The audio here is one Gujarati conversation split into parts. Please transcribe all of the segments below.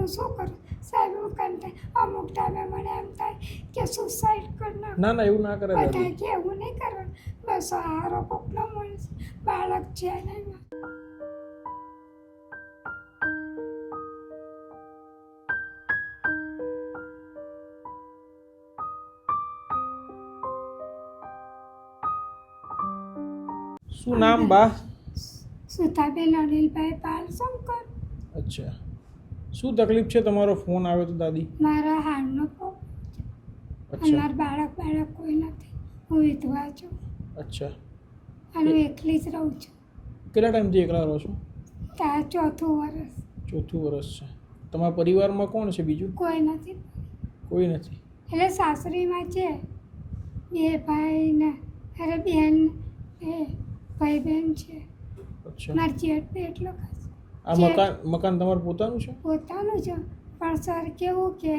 હું શું કરું સાહેબ? હું કંટાળ અમુક ટાઈમે મને એમ થાય કે સુસાઇડ કરી નાખું. ના એવું ના કરે દાદી. બધા કે એવું નહીં કરવાનું, બસ સહારો કોકનો મળશે, બાળક છે નહીં. શું નામ બા? સુતાબેન અનિલભાઈ પાલશંકર. અચ્છા, શું તકલીફ છે? તમારો ફોન આવ્યો તો દાદી. મારા હાડનો પ્રોબ્લેમ છે. અચ્છા. મારા બાળક કોઈ નથી. હું વિધવા છું. અચ્છા. અને હું એકલી જ રહું છું. કેટલા ટાઈમથી એકલા રહો છો? ત્યાં ચોથું વર્ષ. ચોથું વર્ષ છે. તમારા પરિવારમાં કોણ છે બીજું? કોઈ નથી. કોઈ નથી. એટલે સાસરીમાં છે 2 ભાઈ ને અરે બેન, ભાઈ બહેન છે. અચ્છા. મારા જેઠ બી એટલો ખાસ. આ મકાન તમારું પોતાનું છે? પોતાનું છે, પણ સર કેવું કે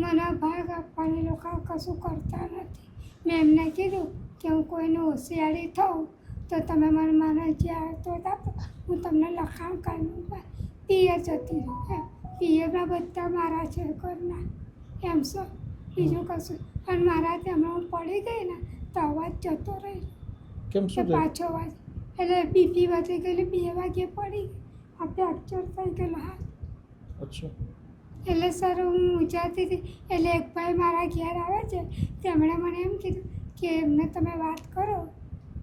મને ભાગ આપવાની લોકો કશું કરતા નથી. મેં એમને કીધું કે હું કોઈને હોશિયારી થઉં તો તમે મને જ્યાં તો આપો, હું તમને લખાણ કરીને પિયર જતી રહું. પિયરના બધા મારા છે ઘરના, એમ સર બીજું કશું. અને મારાથી હમણાં હું પડી ગઈ ને તો અવાજ જતો રહી. કેમ શું થયું? પાછો અવાજ એટલે બીપી વધી ગયેલી, 2 વાગે પડી ગઈ, આ ફ્રેક્ચર થઈ ગયેલો હાથ. અચ્છા. એટલે સર હું મૂંઝાતી હતી. એટલે એક ભાઈ મારા ઘેર આવે છે, તેમણે મને એમ કીધું કે એમને તમે વાત કરો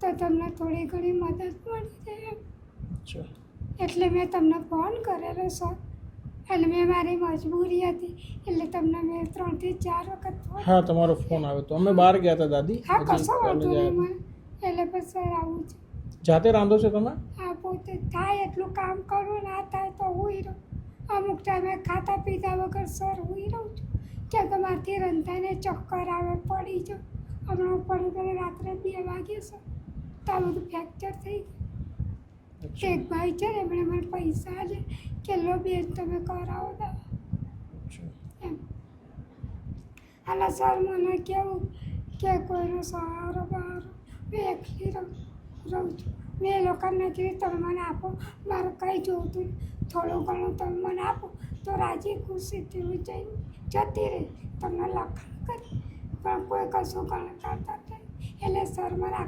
તો તમને થોડી ઘણી મદદ મળી જાય એમ. અચ્છા. એટલે મેં તમને ફોન કરેલો સર. એટલે મેં મારી મજબૂરી હતી એટલે તમને મેં 3 થી 4 વખત ફોન. હા, તમારો ફોન આવ્યો તો અમે બહાર ગયા હતા દાદી. હા, કશો વાંધો નહીં મને. એટલે પછી સર આવું છે. જાતે રાંધો છો તમે? હા, પોતે થાય એટલું કામ કરું, ના થાય તો હુંય રહું. અમુક ટાઈમે ખાતા પીતા વગર સર હુંય રહું છું. કે તમારથી રંધાઈને ચક્કર આવે, પડી જાઉં. હમણાં પડી ગઈ રાત્રે 2 વાગે સર, તો આ બધું ફ્રેક્ચર થઈ ગયું. અચ્છા. એક ભાઈ છે ને એમણે મને પૈસા આલે કે લો બેન તમે કરાવો દવા અચ્છા. એમ. અને સર મને કેવું કે કોઈનો સહારો બહારો, હું એકલી રહું છું. મેં એ લોકોને કીધું તમે મને આપો, મારે કંઈ જોતું થોડું ઘણું તમે મને આપો તો રાજી ખુશીથી હું જતી રહી, તમને લખાણ કરી. પણ કોઈ કશું કરતા નહીં. એટલે સર મને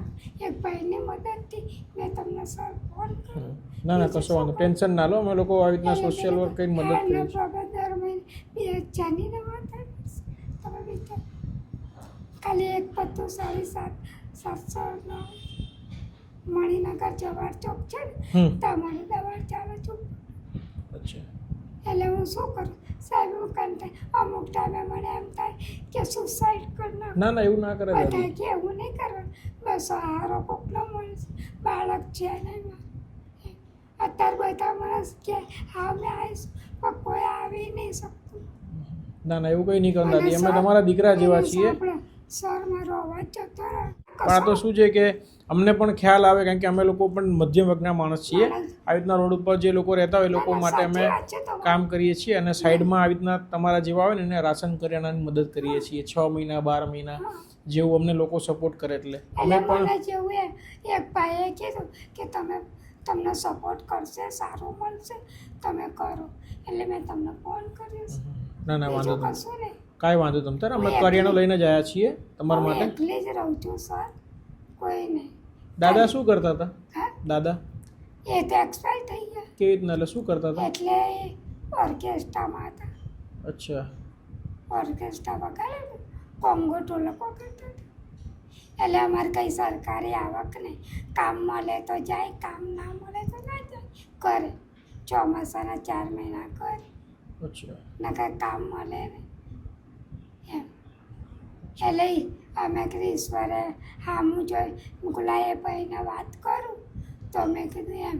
એક ભાઈની મદદથી મેં તમને સર ફોન કર્યો. ના કશો વાંધો, ટેન્શન ના લો. અમે લોકો આવી રીતના સોશિયલ વર્ક કરીને મદદ કરીએ છીએ. દર મહિને 2000ની દવા થાય. તમે વિચાર ખાલી એક પત્તું 750 મણિનગર જવાહર ચોક છે ને તમારી દવા ચાલે છે. અચ્છા. એટલે હું શું કરું સાહેબ? હું કંટાળ અમુક ટાઈમે મને એમ થાય કે સુસાઇડ કરી નાખું. ના એવું ના કરે બધા દાદી. કે એવું નહીં કરવાનું, બસ સહારો કોકનો મળશે, બાળક છે નહીં. અત્યારે બધા માણસ કે હા મેં આવીશ, પણ કોઈ આવી નહીં શકતું. ના એવું કંઈ નહીં કરવાનું દાદી. અમે તમારા દીકરા જેવા છીએ. સર મારો અવાજ જતો રહે. પણ આ તો શું છે કે અમને પણ ખ્યાલ આવે, કારણ કે અમે લોકો પણ મધ્યમ વર્ગના માણસ છીએ. આવી રીતના રોડ ઉપર જે લોકો રહેતા હોય એ લોકો માટે અમે કામ કરીએ છીએ, અને સાઈડમાં આવી રીતના તમારા જેવા હોય ને એને રાશન કરિયાણાની મદદ કરીએ છીએ. 6 મહિના 12 મહિના જેવું અમને લોકો સપોર્ટ કરે. એટલે અમે પણ જેવું એક ભાઈએ કીધું કે તમને સપોર્ટ કરશે, સારું મળશે, તમે કરો. એટલે મેં તમને ફોન કર્યો. ના વાંધો નહીં, કશું નહીં. કાંઈ વાંધો તમ તારે. અમે કરિયાણો લઈને જ આવ્યા છીએ તમારા માટે. એકલી જ રહું છું સર, કોઈ નહીં. દાદા શું કરતા હતા? દાદા એ તો એક્સપાયર થઈ ગયા. કેવી રીતના? એટલે શું કરતા હતા? એટલે ઓર્કેસ્ટ્રામાં હતા. અચ્છા. ઓર્કેસ્ટ્રા વગાડે, કોંગો ઢોલકો કરતા હતા. એટલે અમારે કંઈ સરકારી આવક નહીં. કામ મળે તો જાય, કામ ના મળે તો ના જાય. કરે ચોમાસાના 4 મહિના કરે. અચ્છા. ના કાંઈ કામ મળે નહીં એમ. એટલે અમે કીધું ઈશ્વરે હામું જોઈ ગુલાએ ભાઈને વાત કરું તો મેં કીધું એમ,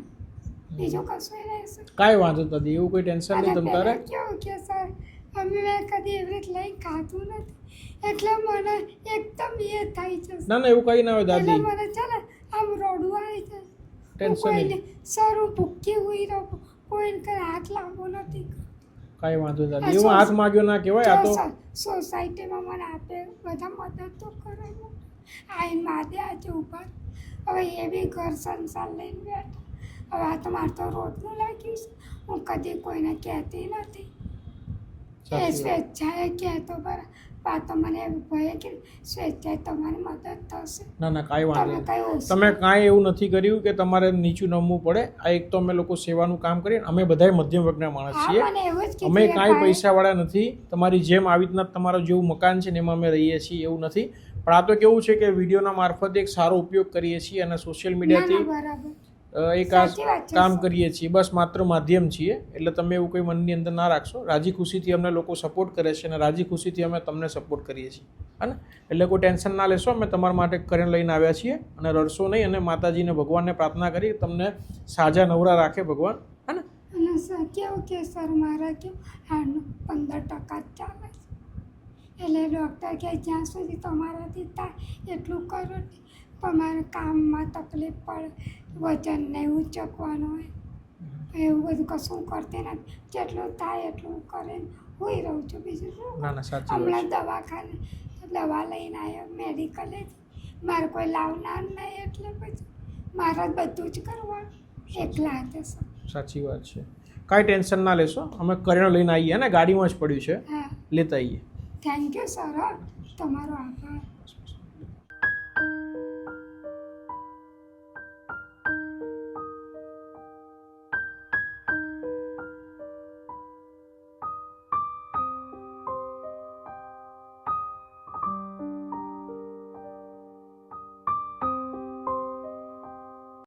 બીજું કશું રહેશે. કાંઈ વાંધો નથી, એવું કોઈ ટેન્શન નહીં તમ તારે. કેવું કે સર અમે મેં કદી એવી રીતે લઈ ખાધું નથી, એટલે મને એકદમ એ થાય છે. ના એવું કંઈ ના હોય દાદી. એટલે મને છે ને આમ રોડું આવી જાય. ટેન્શન નહીં. સર હું ભૂખી હોઈ રહું, કોઈને કંઈ હાથ લાવવો નથી. કાંઈ વાંધો દાદી, એવું હાથ માગ્યો ના કહેવાય. આ તો સોસાયટીમાં મને આપે બધા મદદ તો કરે. આઈને માદે આજે ઉભા. હવે એ બી ઘર સંસાર લઈને બેઠા. હવે આ તો મારે તો રોજનું લાગ્યું છે. હું કદી કોઈને કહેતી નથી. એ સાચી વાત. સ્વેચ્છાએ કહેતો બરાબર. આ તો મને એવું ભય કે સ્વેચ્છાએ તમારી મદદ થશે. ના ના કાંઈ વાંધો તમે નહીં. કઈ ઓછું તમે કાંઈ એવું નથી કર્યું કે તમારે નીચું નમવું પડે. આ એક તો અમે લોકો સેવાનું કામ કરીએ. અમે બધાય મધ્યમ વર્ગના માણસ હા, છીએ. મને એવું જ અમે કીધું એ કાંઈ ભાઈએ. પૈસાવાળા નથી. તમારી જેમ આવી રીતના તમારું જેવું મકાન છે ને એમાં અમે રહીએ છીએ એવું નથી. પણ આ તો કેવું છે કે વિડીયોના મારફતે એક સારો ઉપયોગ કરીએ છીએ અને સોશિયલ ના, મીડિયાથી ના, બરાબર. એક આ સાચી વાત છે, કામ સર. કરીએ છીએ. બસ માત્ર માધ્યમ છીએ. એટલે તમે એવું કંઈ મનની અંદર ના રાખશો. રાજી ખુશીથી અમને લોકો સપોર્ટ કરે છે અને રાજી ખુશીથી અમે તમને સપોર્ટ કરીએ છીએ. હા, એટલે કોઈ ટેન્શન ના લેશો. અમે તમારા માટે કરીને લઈને આવ્યા છીએ અને રડશો નહીં. અને માતાજીને ભગવાનને પ્રાર્થના કરી તમને સાજા નવરા રાખે ભગવાન. હા ને અને સર કેવું કે સર મારા કેવું હાડનું 15% જ ચાલે છે. એટલે ડૉક્ટર કહે જ્યાં સુધી તમારાથી થાય એટલું કરો ને. પણ મારે કામમાં તકલીફ પડે, વજન નહીં ઉચકવાનું હોય, એવું બધું કશું કરતી નથી. જેટલું થાય એટલું કરે હું રહું છું. બીજું શું કરું? ના ના સાચી વાત હમણાં દવાખાને દવા લઈને આવ્યા મેડિકલેથી. મારે કોઈ લાવનાર નહીં એટલે પછી મારે જ બધું જ કરવાનું એકલા હાથે સર. છે. સાચી વાત છે. કાંઈ ટેન્શન ના લેશો. અમે કરિયાણું લઈને આવીએ ને ગાડીમાં જ પડ્યું છે. હા, લેતા આવીએ. Thank you sir. હો, તમારો આભાર.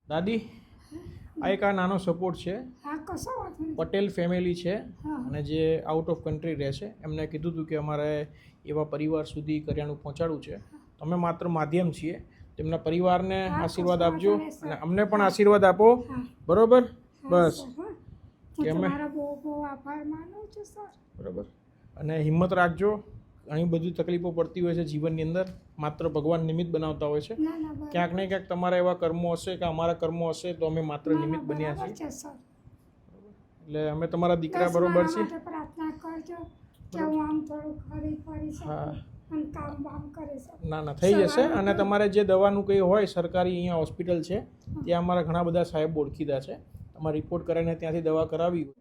દાદી આ એક આ નાનો સપોર્ટ છે. હા, કશો વાંધો નહીં. પટેલ ફેમિલી છે હા. અને જે આઉટ ઓફ કન્ટ્રી રહે છે. એમને કીધું હતું કે અમારે એવા પરિવાર સુધી કરિયાણું પહોંચાડવું છે. તમે માત્ર માધ્યમ છીએ. તેમના પરિવારને હા, આશીર્વાદ કશો આપજો વાંધો નહીં, સર. અને અમને પણ આશીર્વાદ આપો. હા. બરોબર હા, બસ સર, હા. કે હું અમે- તમારો બહુ બહુ આભાર માનું છું સર. બરોબર. અને હિંમત રાખજો. ઘણી બધી તકલીફો પડતી હોય છે જીવનની અંદર. માત્ર ભગવાન નિમિત્ત બનાવતા હોય છે. ના ના બરાબર. ક્યાંક ને ક્યાંક તમારા એવા કર્મો હશે કે અમારા કર્મો હશે તો અમે માત્ર ના, ના, નિમિત્ત બન્યા બરાબર છીએ. છે સર. એટલે અમે તમારા દીકરા બસ બરોબર મારા છીએ. માટે પ્રાર્થના કરજો કે હું આમ થોડું ફરી શકું હા. અને કામ બામ કરી શકું. ના ના થઈ જશે. સવારે અને તો- તમારે જે દવાનું કંઈ હોય સરકારી અહીંયા હોસ્પિટલ છે ત્યાં અમારા ઘણા બધા સાહેબ ઓળખીતા છે. તમારે રિપોર્ટ કરાવીને ત્યાંથી દવા કરાવી હોય.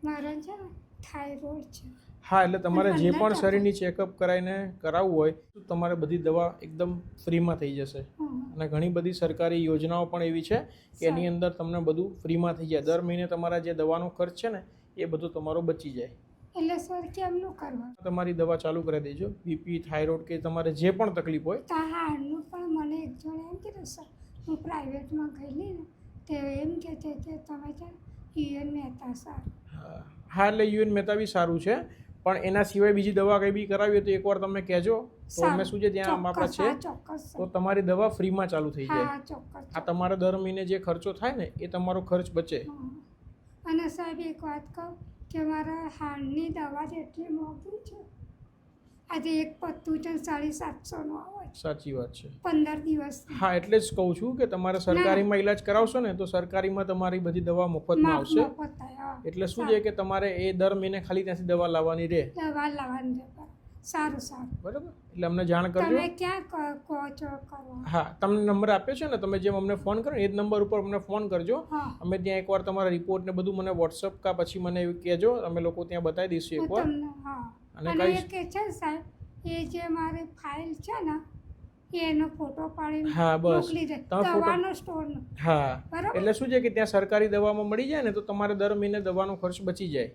મારે છે ને થાઇરોઇડ છે. હા એટલે તમારે જે પણ અંદાજ શરીરની ચેકઅપ કરાવીને કરાવવું હોય તો તમારે બધી દવા એકદમ ફ્રીમાં થઈ જશે. હમ. અને ઘણી બધી સરકારી યોજનાઓ પણ એવી છે કે એની અંદર તમને બધું ફ્રીમાં થઈ જાય. દર મહિને તમારા જે દવાનો ખર્ચ છે ને એ બધું તમારો બચી જાય. એટલે સર કેમનું કરવાનું? તમારી દવા ચાલુ કરી દેજો. બીપી થાઇરોઇડ કે તમારે જે પણ તકલીફ હોય. તો આ હાડનું પણ મને એક જણે એમ કીધું સર, હું પ્રાઇવેટમાં ગયેલી ને તે એમ કહે છે કે તમે છે ને યુએન મહેતા સારું. હા એટલે યુએન મહેતા બી સારું છે. પણ એના સિવાય બીજી દવા કંઈ બી કરાવી હોય તો એકવાર તમે કહેજો તો અમે શું છે ત્યાં આપણા છે ચોક્કસ તો તમારી દવા ફ્રીમાં ચાલુ થઈ જાય. હા ચોક્કસ. આ તમારે દર મહિને જે ખર્ચો થાય ને એ તમારો ખર્ચ બચે. હમ. અને સાહેબ એક વાત કહું કે મારા હાડની દવા જ એટલી મોંઘી છે. આજે એક પત્તું છે 750નું આવે છે સાચી વાત છે. 15 દિવસ. હા એટલે જ કહું છું કે તમારે સરકારીમાં ઈલાજ કરાવશો ને તો સરકારીમાં તમારી બધી દવા મફતમાં આવશે. એટલે શું છે કે તમારે એ દર મહિને ખાલી ત્યાંથી દવા લાવવાની રહે. દવા લાવવાની છે. સારું સારું. બરાબર. એટલે અમને જાણ કરજો. તમે ક્યાં કહો છો કરવા? હા તમને નંબર આપ્યો છે ને તમે જેમ અમને ફોન કરો ને એ જ નંબર ઉપર અમને ફોન કરજો. હા. અમે ત્યાં એકવાર તમારા રિપોર્ટ ને બધું મને વોટ્સઅપ કા પછી મને એવું કહેજો. અમે લોકો ત્યાં બતાવી દઈશું હું એકવાર. તમને હા. અને અને કઈ- એ કે છે ને સાહેબ એ જે મારી ફાઇલ છે ને એનો ફોટો પાડીને હા બસ મોકલી દે. તમે ફોટો દવાનો સ્ટોરનો. હા બરાબર. એટલે શું છે કે ત્યાં સરકારી દવામાં મળી જાય ને તો તમારે દર મહિને દવાનો ખર્ચ બચી જાય.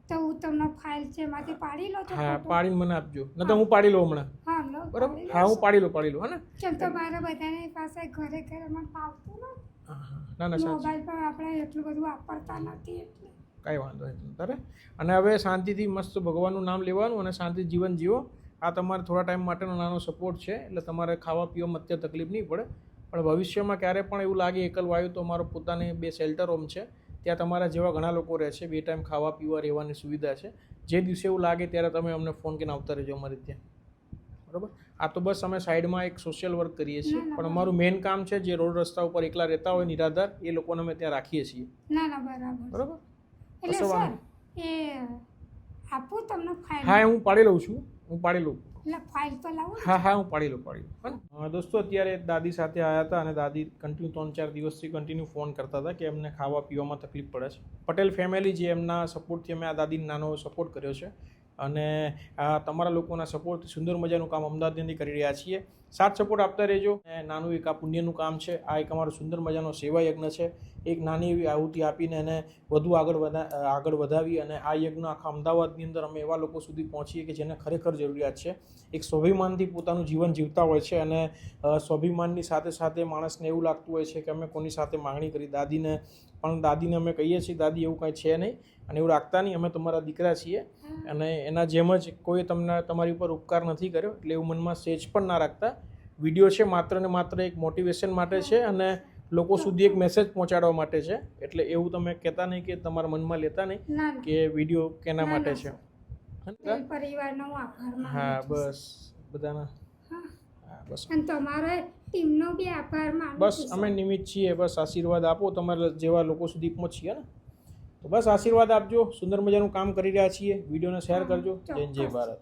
તો હું તમને ફાઇલ છે એમાંથી પાડી લો છો હા ફોટો? પાડીને મને આપજો. ન તો હું પાડી લઉં હમણાં. હા લો બરાબર. પાડી હા હું લેશો. પાડી લઉં હા ને. કેમ તો મારે બધાની પાસે ઘરે ઘરે મને ફાવતું નથી. હા, હા. ના ના સાચી મોબાઈલ પર આપણે એટલું બધું વાપરતા નથી એટલે. કાંઈ વાંધો નહીં તારે. અને હવે શાંતિથી મસ્ત ભગવાનનું નામ લેવાનું અને શાંતિ જીવન જીવો. આ તમારે થોડા ટાઈમ માટેનો નાનો સપોર્ટ છે એટલે તમારે ખાવા પીવામાં અત્યારે તકલીફ નહીં પડે. પણ ભવિષ્યમાં ક્યારે પણ એવું લાગે એકલવાયુ તો અમારો પોતાની 2 શેલ્ટર હોમ છે. ત્યાં તમારા જેવા ઘણા લોકો રહે છે. 2 ટાઈમ ખાવા પીવા રહેવાની સુવિધા છે. જે દિવસે એવું લાગે ત્યારે તમે અમને ફોન કરીને આવતા રહેજો અમારે ત્યાં. બરાબર. આ તો બસ અમે સાઈડમાં એક સોશિયલ વર્ક કરીએ છીએ. ના, ના, પણ અમારું મેઇન કામ છે જે રોડ રસ્તા ઉપર એકલા રહેતા હોય નિરાધાર એ લોકોને અમે ત્યાં રાખીએ છીએ. ના ના બરાબર. બરાબર. એટલે કશો સર વાંધો એ આપું તમને ફાઇલ? હા હું પાડી લઉં છું. હું પાડી લઉં. એટલે ફાઇલ તો લાવો ને. હા હા હું પાડી લઉં દોસ્તો અત્યારે દાદી સાથે આવ્યા હતા અને દાદી કન્ટિન્યુ 3-4 દિવસથી કન્ટિન્યુ ફોન કરતા હતા કે એમને ખાવા પીવામાં તકલીફ પડે છે. પટેલ ફેમિલી જે એમના સપોર્ટથી અમે આ દાદીને નાનો સપોર્ટ કર્યો છે અને આ તમારા લોકોના સપોર્ટથી સુંદર મજાનું કામ અમદાવાદની અંદર કરી રહ્યા છીએ. સાથ સપોર્ટ આપતા રહેજો. નાનું એક આ પુણ્યનું કામ છે, આ એક અમારો સુંદર મજાનો સેવા યજ્ઞ છે. એક નાની એવી આહુતિ આપીને એને વધુ આગળ વધાવી અને આ યજ્ઞ આખા અમદાવાદની અંદર અમે એવા લોકો સુધી પહોંચીએ કે જેને ખરેખર જરૂરિયાત છે. એક સ્વાભિમાનથી પોતાનું જીવન જીવતા હોય છે અને સ્વાભિમાનની સાથે સાથે માણસને એવું લાગતું હોય છે કે અમે કોની સાથે માંગણી કરી. દાદીને અમે કહીએ છીએ દાદી એવું કાંઈ છે નહીં અને એવું રાખતા નહીં, અમે તમારા દીકરા છીએ અને એના જેમ જ કોઈ તમારી ઉપર ઉપકાર નથી કર્યો એટલે એવું મનમાં સેજ પણ ના રાખતા. વિડીયો છે માત્ર ને માત્ર એક મોટિવેશન માટે છે અને લોકો સુધી એક મેસેજ પહોંચાડવા માટે છે. એટલે એવું તમે કહેતા નહીં કે તમારા મનમાં લેતા નહીં ના ના કે વિડીયો કેના માટે છે. પરિવારનો હું આભાર માનું હા છું. બસ બધાના હા. હા બસ અને તમારે ટીમનો બી આભાર માનું બસ છું. અમે નિમિત્ત છીએ. બસ આશીર્વાદ આપો તમારા જેવા લોકો સુધી પહોંચીએ ને તો બસ આશીર્વાદ આપજો. સુંદર મજાનું કામ કરી રહ્યા છીએ. વિડીયોને શેર કરજો. જય જય ભારત.